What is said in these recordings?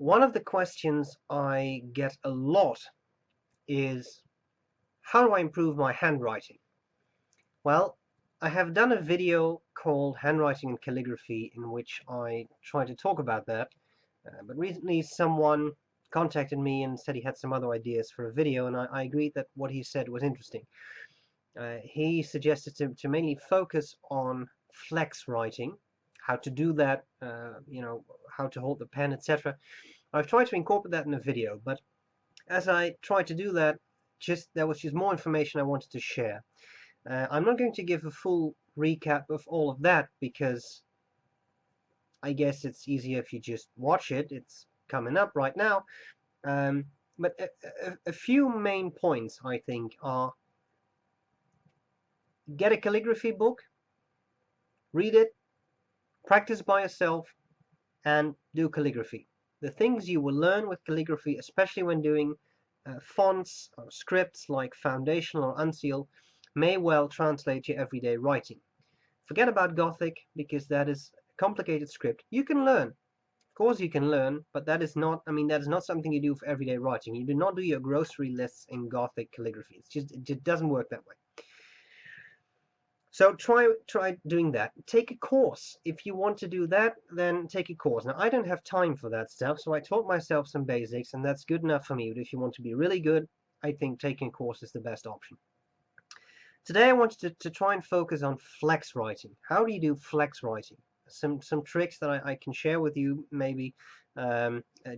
One of the questions I get a lot is, how do I improve my handwriting? Well, I have done a video called Handwriting and Calligraphy in which I try to talk about that, but recently someone contacted me and said he had some other ideas for a video, and I agreed that what he said was interesting. He suggested to mainly focus on flex writing, how to do that, how to hold the pen, etc. I've tried to incorporate that in a video, but as I tried to do that, there was just more information I wanted to share. I'm not going to give a full recap of all of that because I guess it's easier if you just watch it. It's coming up right now. But a few main points, I think, are: get a calligraphy book, read it, practice by yourself, and do calligraphy. The things you will learn with calligraphy, especially when doing fonts or scripts like Foundation or Unseal, may well translate to everyday writing. Forget about Gothic, because that is a complicated script. You can learn. Of course you can learn, but that is not something you do for everyday writing. You do not do your grocery lists in Gothic calligraphy. It just doesn't work that way. So try doing that. Take a course. If you want to do that, then take a course. Now, I don't have time for that stuff, so I taught myself some basics, and that's good enough for me. But if you want to be really good, I think taking a course is the best option. Today I wanted to try and focus on flex writing. How do you do flex writing? Some tricks that I can share with you, maybe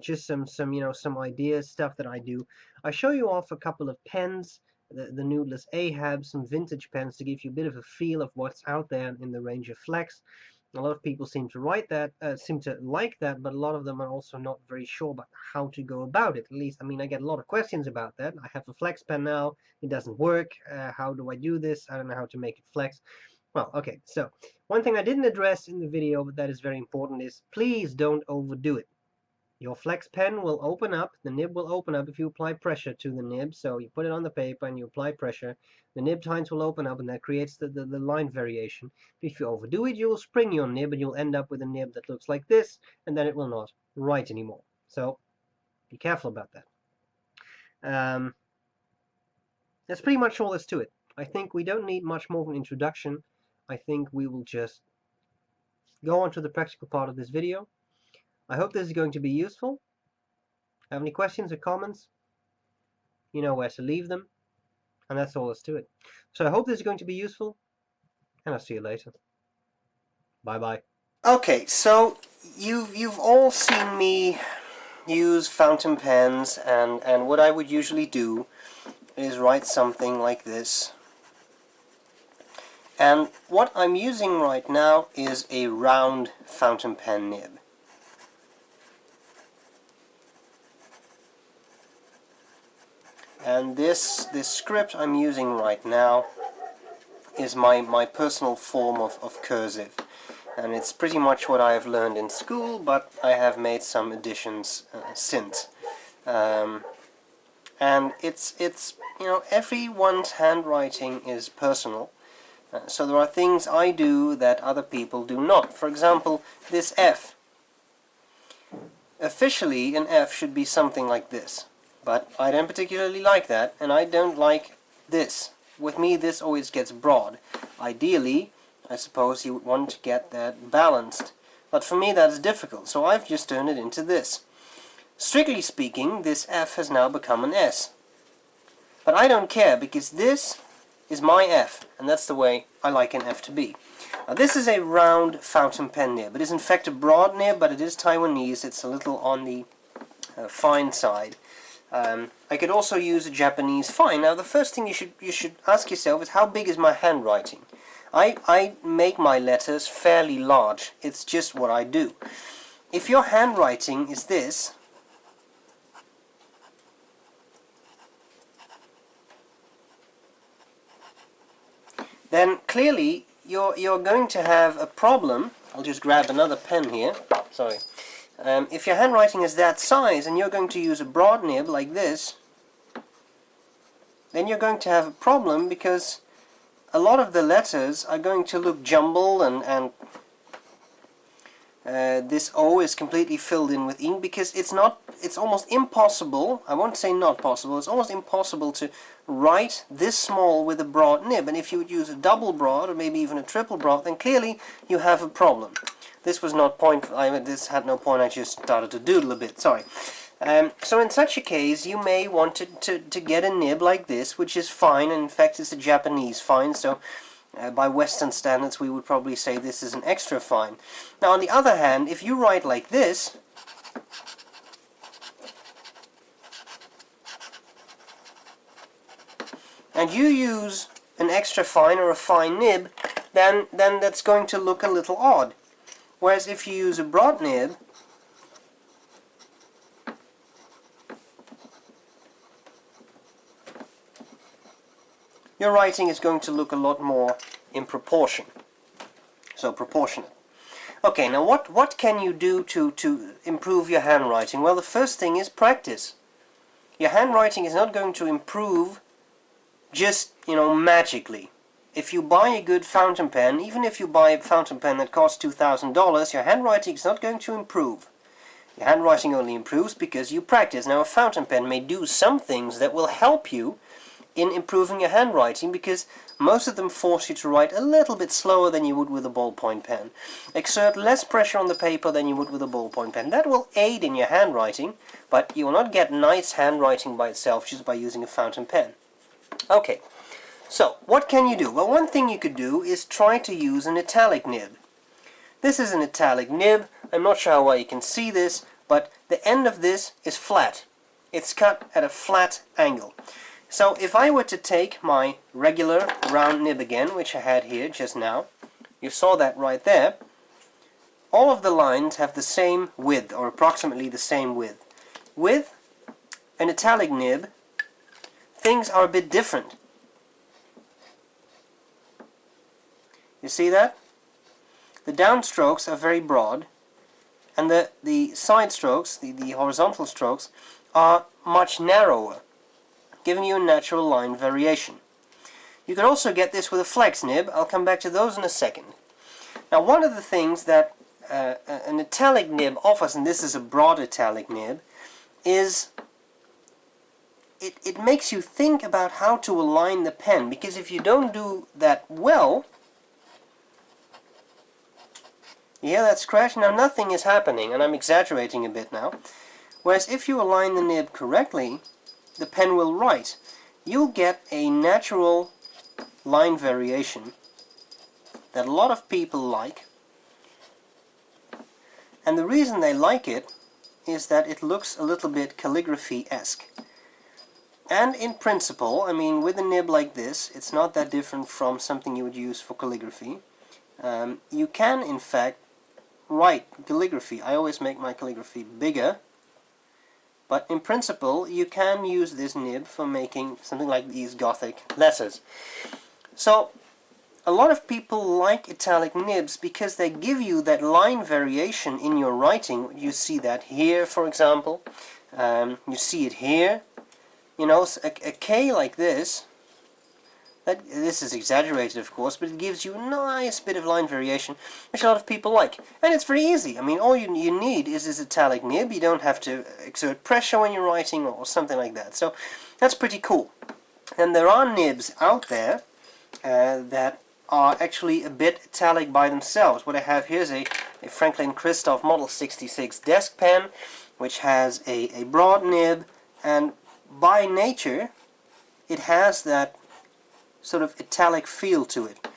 just some ideas, stuff that I do. I show you off a couple of pens, the Noodless Ahab, some vintage pens to give you a bit of a feel of what's out there in the range of flex. A lot of people seem to like that, but a lot of them are also not very sure about how to go about it. At least, I get a lot of questions about that. I have a flex pen now, it doesn't work. How do I do this? I don't know how to make it flex. Well, okay, so one thing I didn't address in the video, but that is very important, is please don't overdo it. Your flex pen will open up, the nib will open up if you apply pressure to the nib. So you put it on the paper and you apply pressure, the nib tines will open up, and that creates the line variation. But if you overdo it, you will spring your nib and you'll end up with a nib that looks like this, and then it will not write anymore. So be careful about that. That's pretty much all there is to it. I think we don't need much more of an introduction. I think we will just go on to the practical part of this video. I hope this is going to be useful. Have any questions or comments? You know where to leave them. And that's all there is to it. So I hope this is going to be useful, and I'll see you later. Bye-bye. Okay, so you've all seen me use fountain pens, and what I would usually do is write something like this. And what I'm using right now is a round fountain pen nib. And this script I'm using right now is my personal form of cursive. And it's pretty much what I have learned in school, but I have made some additions since. And it's everyone's handwriting is personal. So there are things I do that other people do not. For example, this F. Officially, an F should be something like this. But I don't particularly like that, and I don't like this. With me, this always gets broad. Ideally, I suppose you would want to get that balanced. But for me, that's difficult, so I've just turned it into this. Strictly speaking, this F has now become an S. But I don't care, because this is my F, and that's the way I like an F to be. Now, this is a round fountain pen nib. It is in fact a broad nib, but it is Taiwanese. It's a little on the fine side. I could also use a Japanese fine. Now, the first thing you should ask yourself is, how big is my handwriting? I make my letters fairly large. It's just what I do. If your handwriting is this, then clearly you're going to have a problem. I'll just grab another pen here. Sorry. If your handwriting is that size and you're going to use a broad nib like this, then you're going to have a problem, because a lot of the letters are going to look jumbled and this O is completely filled in with ink, because it's almost impossible, I won't say not possible, it's almost impossible to write this small with a broad nib. And if you would use a double broad or maybe even a triple broad, then clearly you have a problem. This was not this had no point, I just started to doodle a bit, sorry. So in such a case, you may want to get a nib like this, which is fine, and in fact it's a Japanese fine, so by Western standards we would probably say this is an extra fine. Now on the other hand, if you write like this, and you use an extra fine or a fine nib, then that's going to look a little odd. Whereas if you use a broad nib, your writing is going to look a lot more in proportion. So proportionate. Okay, now what can you do to improve your handwriting? Well, the first thing is practice. Your handwriting is not going to improve just, magically. If you buy a good fountain pen, even if you buy a fountain pen that costs $2,000, your handwriting is not going to improve. Your handwriting only improves because you practice. Now, a fountain pen may do some things that will help you in improving your handwriting, because most of them force you to write a little bit slower than you would with a ballpoint pen. Exert less pressure on the paper than you would with a ballpoint pen. That will aid in your handwriting, but you will not get nice handwriting by itself just by using a fountain pen. Okay, so what can you do? Well, one thing you could do is try to use an Italic nib. This is an Italic nib. I'm not sure how well you can see this, but the end of this is flat. It's cut at a flat angle. So if I were to take my regular round nib again, which I had here just now, you saw that right there, all of the lines have the same width, or approximately the same width. With an Italic nib, things are a bit different. You see that? The downstrokes are very broad, and the side strokes, the horizontal strokes, are much narrower, giving you a natural line variation. You could also get this with a flex nib. I'll come back to those in a second. Now, one of the things that an Italic nib offers, and this is a broad Italic nib, is it makes you think about how to align the pen, because if you don't do that well, you hear that scratch? Now nothing is happening, and I'm exaggerating a bit now. Whereas if you align the nib correctly, the pen will write. You'll get a natural line variation that a lot of people like, and the reason they like it is that it looks a little bit calligraphy-esque. And in principle, I mean, with a nib like this, it's not that different from something you would use for calligraphy. You can, in fact, write calligraphy. I always make my calligraphy bigger, but in principle, you can use this nib for making something like these Gothic letters. So, a lot of people like Italic nibs because they give you that line variation in your writing. You see that here, for example. You see it here. You know, a K like this, this is exaggerated of course, but it gives you a nice bit of line variation, which a lot of people like. And it's very easy. I mean, all you need is this Italic nib. You don't have to exert pressure when you're writing or something like that. So that's pretty cool. And there are nibs out there that are actually a bit italic by themselves. What I have here is a Franklin Christoph Model 66 desk pen, which has a broad nib, and by nature it has that sort of italic feel to it.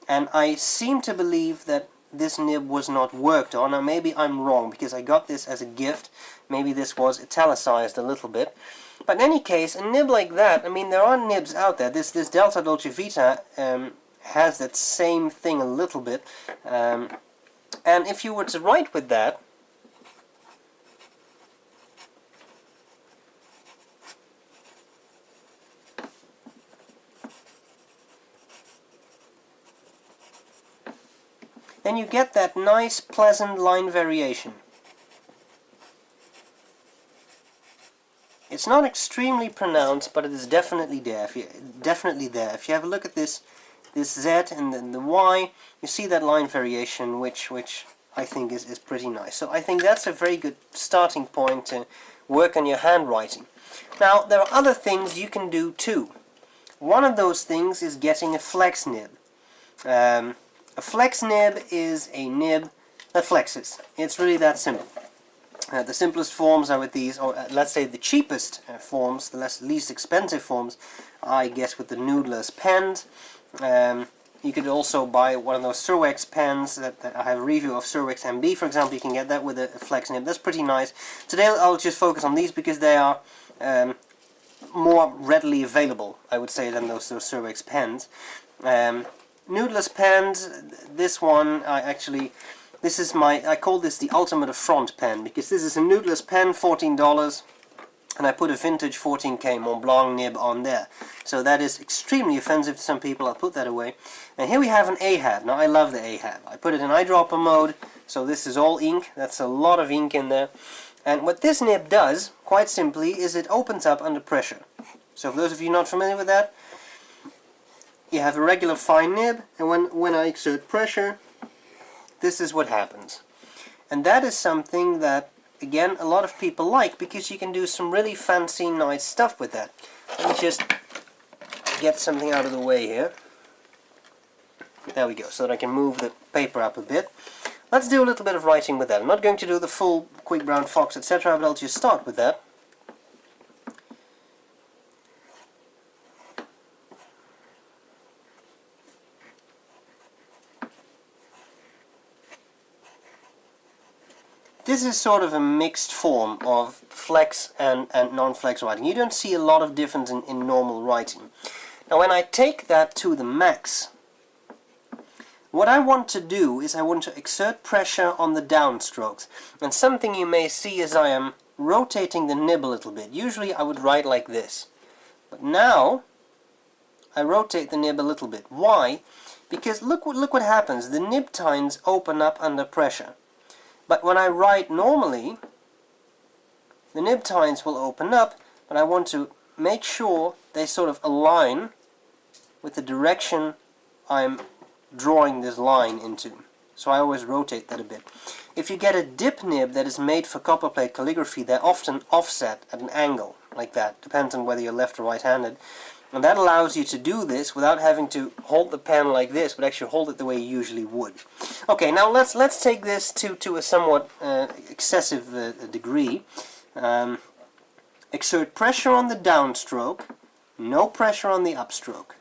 And I seem to believe that this nib was not worked on. Now maybe I'm wrong because I got this as a gift. Maybe this was italicized a little bit. But in any case, a nib like that, I mean, there are nibs out there. This Delta Dolce Vita has that same thing a little bit. And if you were to write with that, then you get that nice, pleasant line variation. It's not extremely pronounced, but it is definitely there. If you have a look at this Z and then the Y, you see that line variation, which I think is pretty nice. So I think that's a very good starting point to work on your handwriting. Now, there are other things you can do too. One of those things is getting a flex nib. A flex nib is a nib that flexes. It's really that simple. The simplest forms are with these, or let's say the cheapest forms, the least expensive forms, I guess with the Noodler's pens. You could also buy one of those Surwex pens. That I have a review of Surwex MB, for example. You can get that with a flex nib. That's pretty nice. Today I'll just focus on these because they are more readily available, I would say, than those Surwex pens. Noodler's pens. This one I call this the ultimate affront pen, because this is a Noodler's pen, $14, and I put a vintage 14K Montblanc nib on there. So that is extremely offensive to some people. I'll put that away. And here we have an AHAB. Now I love the AHAB. I put it in eyedropper mode, so this is all ink. That's a lot of ink in there. And what this nib does, quite simply, is it opens up under pressure. So for those of you not familiar with that, you have a regular fine nib, and when I exert pressure, this is what happens. And that is something that, again, a lot of people like, because you can do some really fancy, nice stuff with that. Let me just get something out of the way here. There we go, so that I can move the paper up a bit. Let's do a little bit of writing with that. I'm not going to do the full Quick Brown Fox, etc., but I'll just start with that. This is sort of a mixed form of flex and non-flex writing. You don't see a lot of difference in normal writing. Now when I take that to the max, what I want to do is I want to exert pressure on the downstrokes. And something you may see is I am rotating the nib a little bit. Usually I would write like this. But now I rotate the nib a little bit. Why? Because look what happens. The nib tines open up under pressure. But when I write normally, the nib tines will open up, but I want to make sure they sort of align with the direction I'm drawing this line into. So I always rotate that a bit. If you get a dip nib that is made for copperplate calligraphy, they're often offset at an angle, like that. Depends on whether you're left or right-handed. And that allows you to do this without having to hold the pen like this, but actually hold it the way you usually would. Okay, now let's take this to a somewhat excessive degree. Exert pressure on the downstroke, no pressure on the upstroke.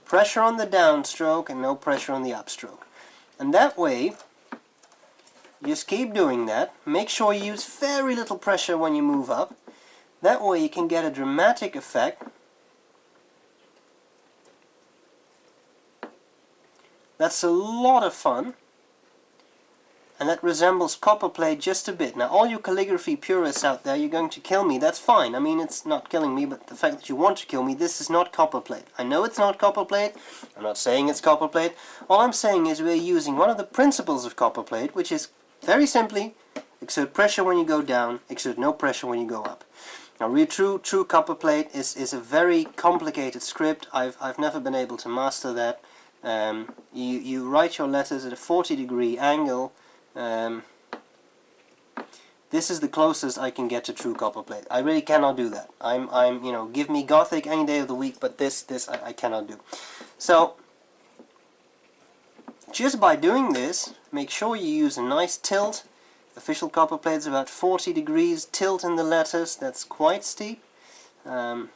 Pressure on the downstroke and no pressure on the upstroke. And that way, just keep doing that. Make sure you use very little pressure when you move up. That way you can get a dramatic effect. That's a lot of fun, and that resembles copperplate just a bit. Now all you calligraphy purists out there, you're going to kill me. That's fine. I mean, it's not killing me, but the fact that you want to kill me, this is not copperplate. I know it's not copperplate. I'm not saying it's copperplate. All I'm saying is we're using one of the principles of copperplate, which is very simply exert pressure when you go down, exert no pressure when you go up. Now real true copperplate is a very complicated script. I've never been able to master that. You write your letters at a 40-degree angle. This is the closest I can get to true copperplate. I really cannot do that. I'm you know, give me Gothic any day of the week, but this I cannot do. So just by doing this, make sure you use a nice tilt. Official copperplate is about 40 degrees tilt in the letters. That's quite steep. Here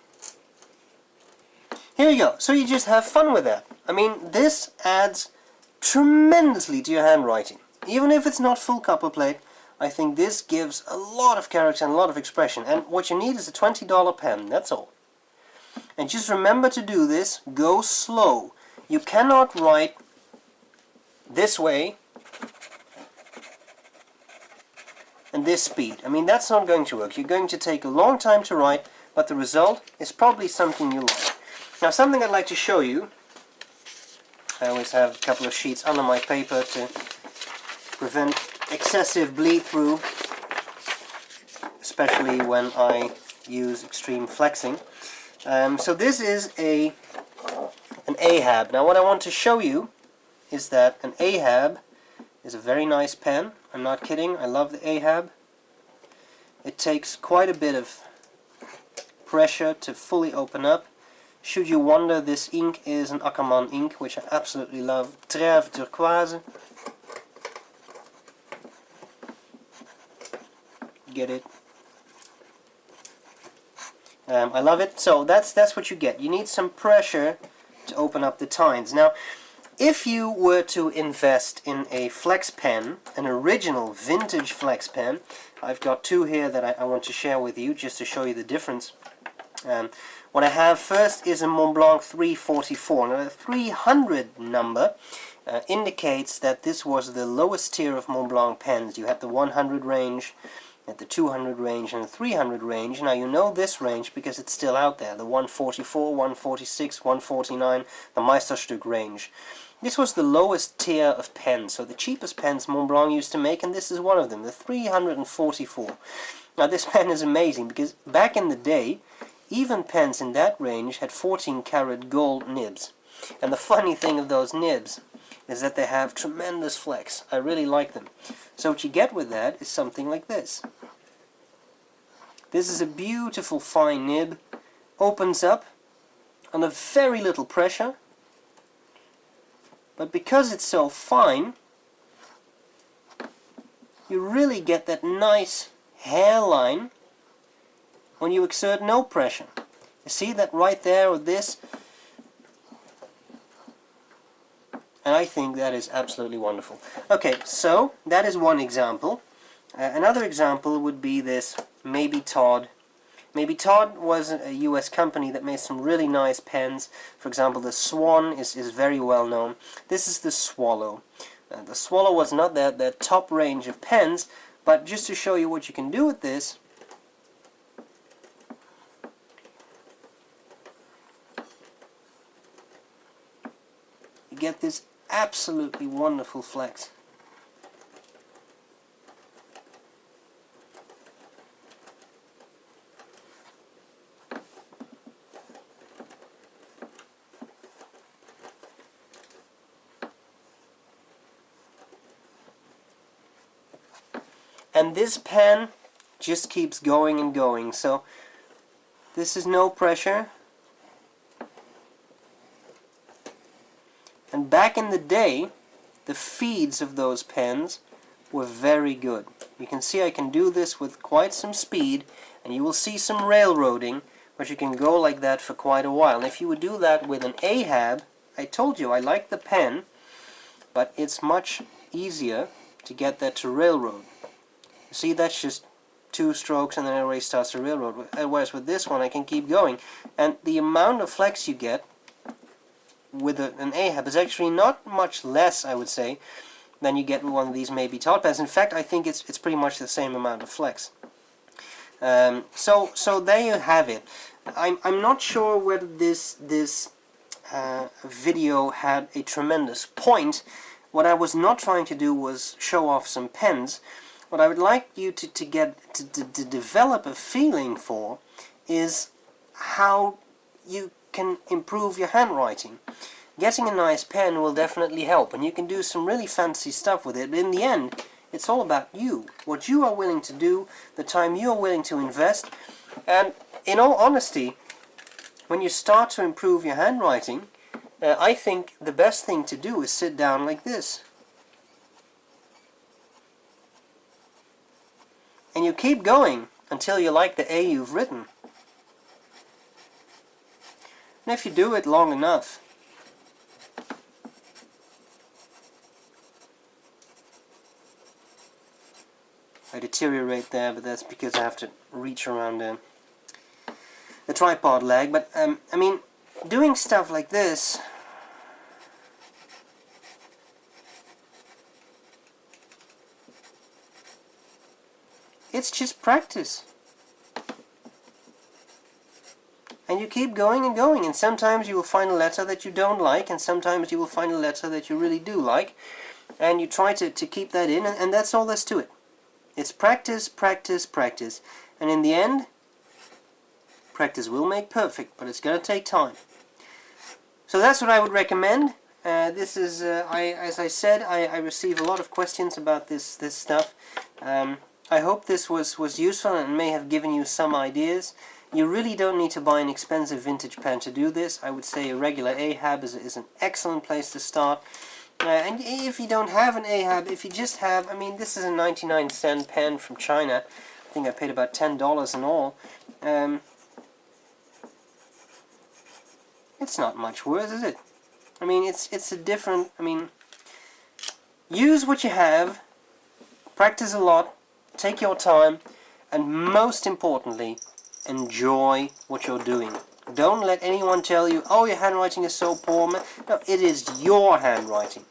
we go. So you just have fun with that. I mean, this adds tremendously to your handwriting. Even if it's not full copperplate, I think this gives a lot of character and a lot of expression. And what you need is a $20 pen, that's all. And just remember to do this, go slow. You cannot write this way and this speed. I mean, that's not going to work. You're going to take a long time to write, but the result is probably something you like. Now, something I'd like to show you. I always have a couple of sheets under my paper to prevent excessive bleed through, especially when I use extreme flexing. So this is an AHAB. Now what I want to show you is that an AHAB is a very nice pen. I'm not kidding. I love the Ahab. It takes quite a bit of pressure to fully open up. Should you wonder, this ink is an Ackerman ink, which I absolutely love. Trèves turquoise. Get it? I love it. So that's what you get. You need some pressure to open up the tines. Now, if you were to invest in a flex pen, an original vintage flex pen, I've got two here that I want to share with you just to show you the difference. What I have first is a Montblanc 344. Now the 300 number indicates that this was the lowest tier of Montblanc pens. You had the 100 range, at the 200 range, and the 300 range. Now you know this range because it's still out there, the 144, 146, 149, the Meisterstück range. This was the lowest tier of pens, so the cheapest pens Montblanc used to make, and this is one of them, the 344. Now this pen is amazing because back in the day, even pens in that range had 14-karat gold nibs. And the funny thing of those nibs is that they have tremendous flex. I really like them. So what you get with that is something like this. This is a beautiful fine nib. Opens up under very little pressure. But because it's so fine, you really get that nice hairline when you exert no pressure. You see that right there with this? And I think that is absolutely wonderful. Okay, so that is one example. Another example would be this Maybe Todd. Maybe Todd was a US company that made some really nice pens. For example, the Swan is very well known. This is the Swallow. The Swallow was not that top range of pens, but just to show you what you can do with this, you get this absolutely wonderful flex. And this pen just keeps going and going, so this is no pressure. And back in the day, the feeds of those pens were very good. You can see I can do this with quite some speed, and you will see some railroading, but you can go like that for quite a while. And if you would do that with an Ahab, I told you I like the pen, but it's much easier to get that to railroad. You see, that's just 2 strokes and then it already starts to railroad. Whereas with this one I can keep going. And the amount of flex you get with an Ahab is actually not much less, I would say, than you get with one of these Maybe Todd pens. In fact, I think it's pretty much the same amount of flex. So there you have it. I'm not sure whether this video had a tremendous point. What I was not trying to do was show off some pens. What I would like you to develop a feeling for is how you can improve your handwriting. Getting a nice pen will definitely help, and you can do some really fancy stuff with it, but in the end, it's all about you. What you are willing to do, the time you are willing to invest, and in all honesty, when you start to improve your handwriting, I think the best thing to do is sit down like this. And you keep going until you like the A you've written. And if you do it long enough, I deteriorate there, but that's because I have to reach around the tripod leg. But I mean, doing stuff like this, it's just practice. And you keep going and going, and sometimes you will find a letter that you don't like, and sometimes you will find a letter that you really do like, and you try to keep that in, and that's all there's to it. It's practice, practice, practice, and in the end, practice will make perfect, but it's going to take time. So that's what I would recommend. This is, as I said, I receive a lot of questions about this stuff. I hope this was useful and may have given you some ideas. You really don't need to buy an expensive vintage pen to do this. I would say a regular Ahab is an excellent place to start. And if you don't have an Ahab, if you just have, I mean, this is a 99-cent pen from China. I think I paid about $10 in all. It's not much worse, is it? I mean, it's a different, I mean, use what you have, practice a lot, take your time, and most importantly, enjoy what you're doing. Don't let anyone tell you, oh, your handwriting is so poor. No, it is your handwriting.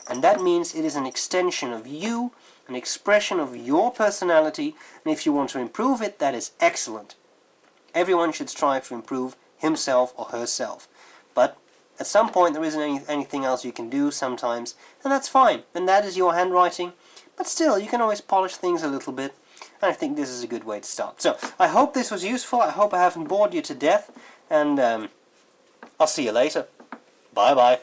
And that means it is an extension of you, an expression of your personality, and if you want to improve it, that is excellent. Everyone should strive to improve himself or herself. But at some point there isn't anything else you can do sometimes, and that's fine. And that is your handwriting. But still, you can always polish things a little bit, and I think this is a good way to start. So, I hope this was useful. I hope I haven't bored you to death, and I'll see you later. Bye-bye.